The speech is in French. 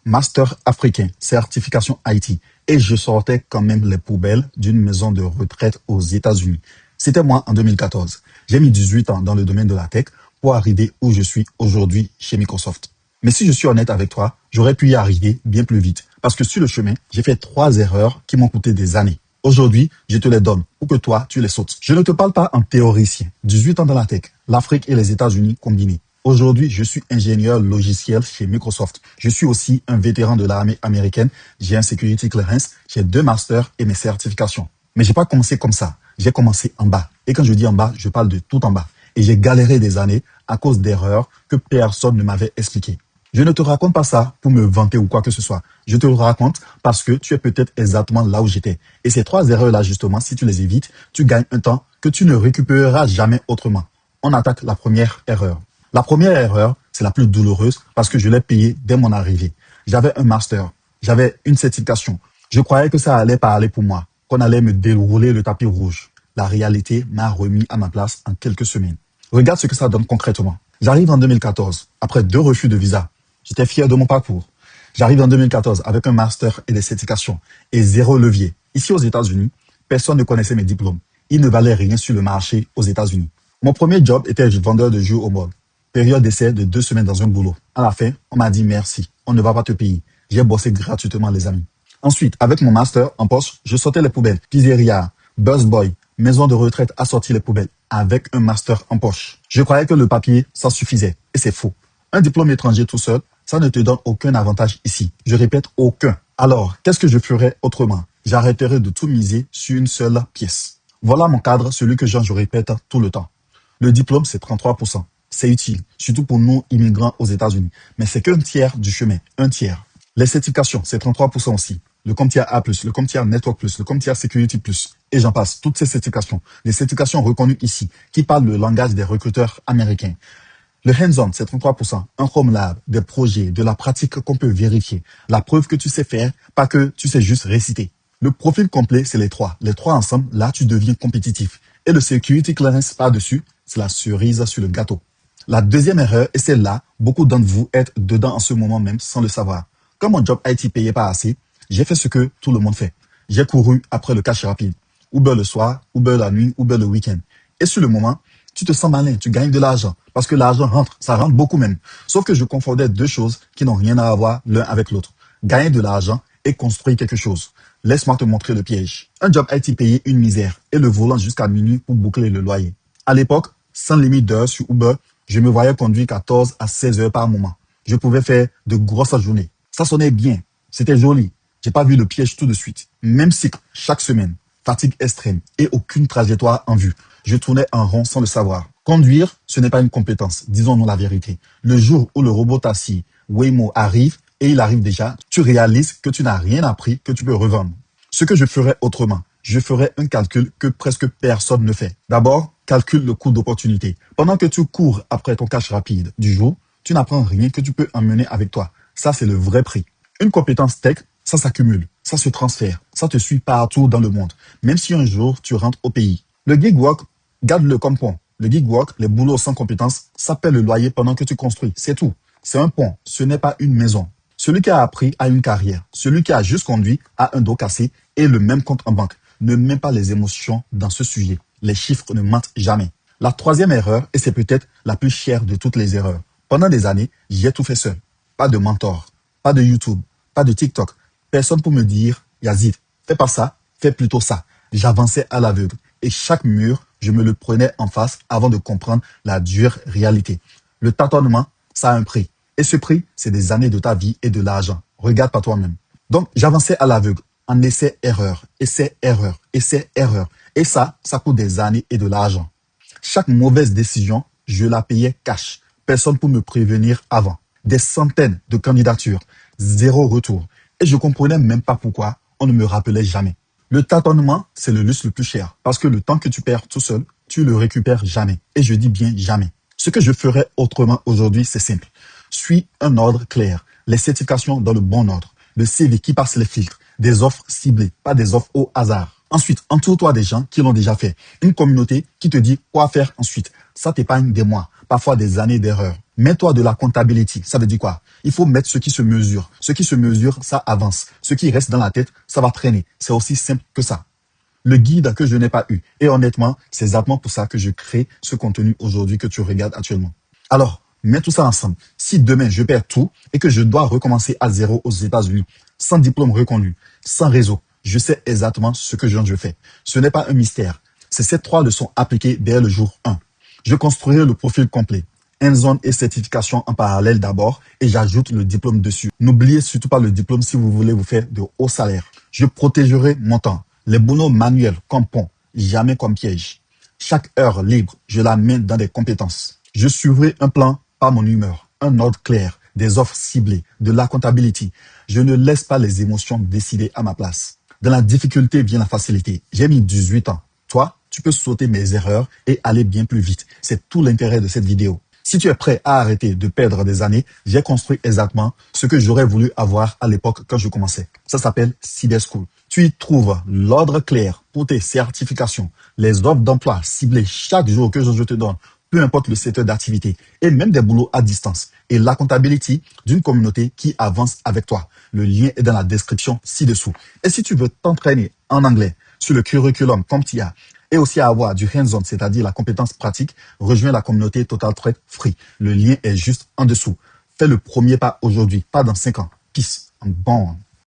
master africain, certification IT. Et je sortais quand même les poubelles d'une maison de retraite aux États-Unis. C'était moi en 2014. J'ai mis 18 ans dans le domaine de la tech pour arriver où je suis aujourd'hui chez Microsoft. Mais si je suis honnête avec toi, j'aurais pu y arriver bien plus vite. Parce que sur le chemin, j'ai fait 3 erreurs qui m'ont coûté des années. Aujourd'hui, je te les donne pour que toi, tu les sautes. Je ne te parle pas en théoricien. 18 ans dans la tech, l'Afrique et les États-Unis combinés. Aujourd'hui, je suis ingénieur logiciel chez Microsoft. Je suis aussi un vétéran de l'armée américaine. J'ai un security clearance, j'ai 2 masters et mes certifications. Mais j'ai pas commencé comme ça. J'ai commencé en bas. Et quand je dis en bas, je parle de tout en bas. Et j'ai galéré des années à cause d'erreurs que personne ne m'avait expliquées. Je ne te raconte pas ça pour me vanter ou quoi que ce soit. Je te le raconte parce que tu es peut-être exactement là où j'étais. Et ces 3 erreurs-là, justement, si tu les évites, tu gagnes un temps que tu ne récupéreras jamais autrement. On attaque la première erreur. La première erreur, c'est la plus douloureuse parce que je l'ai payée dès mon arrivée. J'avais un master, j'avais une certification. Je croyais que ça allait parler pour moi, qu'on allait me dérouler le tapis rouge. La réalité m'a remis à ma place en quelques semaines. Regarde ce que ça donne concrètement. J'arrive en 2014, après 2 refus de visa. J'étais fier de mon parcours. J'arrive en 2014 avec un master et des certifications et 0 levier. Ici aux États-Unis, personne ne connaissait mes diplômes. Ils ne valaient rien sur le marché aux États-Unis. Mon premier job était vendeur de jeux au mall. Période d'essai de 2 semaines dans un boulot. À la fin, on m'a dit merci, on ne va pas te payer. J'ai bossé gratuitement, les amis. Ensuite, avec mon master en poche, je sortais les poubelles. Pizzeria, busboy, maison de retraite à sortir les poubelles avec un master en poche. Je croyais que le papier, ça suffisait. Et c'est faux. Un diplôme étranger tout seul, ça ne te donne aucun avantage ici. Je répète, aucun. Alors, qu'est-ce que je ferais autrement? J'arrêterais de tout miser sur une seule pièce. Voilà mon cadre, celui que je répète tout le temps. Le diplôme, c'est 33%. C'est utile, surtout pour nous immigrants aux États-Unis. Mais c'est qu'un tiers du chemin, un tiers. Les certifications, c'est 33% aussi. Le CompTIA A+, le CompTIA Network+, le CompTIA Security+, et j'en passe, toutes ces certifications. Des certifications reconnues ici, qui parlent le langage des recruteurs américains. Le hands-on, c'est 33%. Un home lab, des projets, de la pratique qu'on peut vérifier. La preuve que tu sais faire, pas que tu sais juste réciter. Le profil complet, c'est les 3. Les 3 ensemble, là, tu deviens compétitif. Et le security clearance par-dessus, c'est la cerise sur le gâteau. La deuxième erreur, et celle-là, beaucoup d'entre vous êtes dedans en ce moment même sans le savoir. Comme mon job IT payait pas assez, j'ai fait ce que tout le monde fait. J'ai couru après le cash rapide. Uber le soir, Uber la nuit, Uber le week-end. Et sur le moment, tu te sens malin, tu gagnes de l'argent. Parce que l'argent rentre, ça rentre beaucoup même. Sauf que je confondais 2 choses qui n'ont rien à voir l'un avec l'autre. Gagner de l'argent et construire quelque chose. Laisse-moi te montrer le piège. Un job IT payé une misère et le volant jusqu'à minuit pour boucler le loyer. À l'époque, sans limite d'heures sur Uber, je me voyais conduire 14 à 16 heures par moment. Je pouvais faire de grosses journées. Ça sonnait bien. C'était joli. J'ai pas vu le piège tout de suite. Même cycle, chaque semaine. Fatigue extrême et aucune trajectoire en vue. Je tournais en rond sans le savoir. Conduire, ce n'est pas une compétence. Disons-nous la vérité. Le jour où le robot taxi Waymo arrive, et il arrive déjà, tu réalises que tu n'as rien appris que tu peux revendre. Ce que je ferais autrement, je ferais un calcul que presque personne ne fait. D'abord, calcule le coût d'opportunité. Pendant que tu cours après ton cash rapide du jour, tu n'apprends rien que tu peux emmener avec toi. Ça, c'est le vrai prix. Une compétence tech, ça s'accumule, ça se transfère, ça te suit partout dans le monde. Même si un jour, tu rentres au pays. Le gig work, garde-le comme point. Le gig work, les boulots sans compétence, ça paie le loyer pendant que tu construis. C'est tout. C'est un pont. Ce n'est pas une maison. Celui qui a appris a une carrière. Celui qui a juste conduit a un dos cassé et le même compte en banque. Ne mets pas les émotions dans ce sujet. Les chiffres ne mentent jamais. La troisième erreur, et c'est peut-être la plus chère de toutes les erreurs. Pendant des années, j'ai tout fait seul. Pas de mentor, pas de YouTube, pas de TikTok. Personne pour me dire, Yazid, fais pas ça, fais plutôt ça. J'avançais à l'aveugle. Et chaque mur, je me le prenais en face avant de comprendre la dure réalité. Le tâtonnement, ça a un prix. Et ce prix, c'est des années de ta vie et de l'argent. Regarde par toi-même. Donc, j'avançais à l'aveugle, en essai-erreur, essai-erreur, essai-erreur. Et ça coûte des années et de l'argent. Chaque mauvaise décision, je la payais cash. Personne pour me prévenir avant. Des centaines de candidatures, 0 retour. Et je comprenais même pas pourquoi on ne me rappelait jamais. Le tâtonnement, c'est le luxe le plus cher. Parce que le temps que tu perds tout seul, tu le récupères jamais. Et je dis bien jamais. Ce que je ferais autrement aujourd'hui, c'est simple. Suis un ordre clair. Les certifications dans le bon ordre. Le CV qui passe les filtres. Des offres ciblées, pas des offres au hasard. Ensuite, entoure-toi des gens qui l'ont déjà fait. Une communauté qui te dit quoi faire ensuite. Ça t'épargne des mois, parfois des années d'erreurs. Mets-toi de la comptabilité. Ça veut dire quoi? Il faut mettre ce qui se mesure. Ce qui se mesure, ça avance. Ce qui reste dans la tête, ça va traîner. C'est aussi simple que ça. Le guide que je n'ai pas eu. Et honnêtement, c'est exactement pour ça que je crée ce contenu aujourd'hui que tu regardes actuellement. Alors, mets tout ça ensemble. Si demain je perds tout et que je dois recommencer à zéro aux États-Unis, sans diplôme reconnu, sans réseau, je sais exactement ce que je fais. Ce n'est pas un mystère. C'est ces 3 leçons appliquées dès le jour 1. Je construirai le profil complet. Hands-on et certification en parallèle d'abord et j'ajoute le diplôme dessus. N'oubliez surtout pas le diplôme si vous voulez vous faire de hauts salaires. Je protégerai mon temps. Les boulots manuels comme pont, jamais comme piège. Chaque heure libre, je la mets dans des compétences. Je suivrai un plan, pas mon humeur, un ordre clair, des offres ciblées, de la comptabilité. Je ne laisse pas les émotions décider à ma place. Dans la difficulté vient la facilité. J'ai mis 18 ans. Toi, tu peux sauter mes erreurs et aller bien plus vite. C'est tout l'intérêt de cette vidéo. Si tu es prêt à arrêter de perdre des années, j'ai construit exactement ce que j'aurais voulu avoir à l'époque quand je commençais. Ça s'appelle Cyber School. Tu y trouves l'ordre clair pour tes certifications, les offres d'emploi ciblées chaque jour que je te donne, peu importe le secteur d'activité, et même des boulots à distance, et la comptabilité d'une communauté qui avance avec toi. Le lien est dans la description ci-dessous. Et si tu veux t'entraîner en anglais sur le curriculum CompTIA, et aussi avoir du hands-on, c'est-à-dire la compétence pratique, rejoins la communauté Total Trade Free. Le lien est juste en dessous. Fais le premier pas aujourd'hui, pas dans 5 ans. Peace and bond.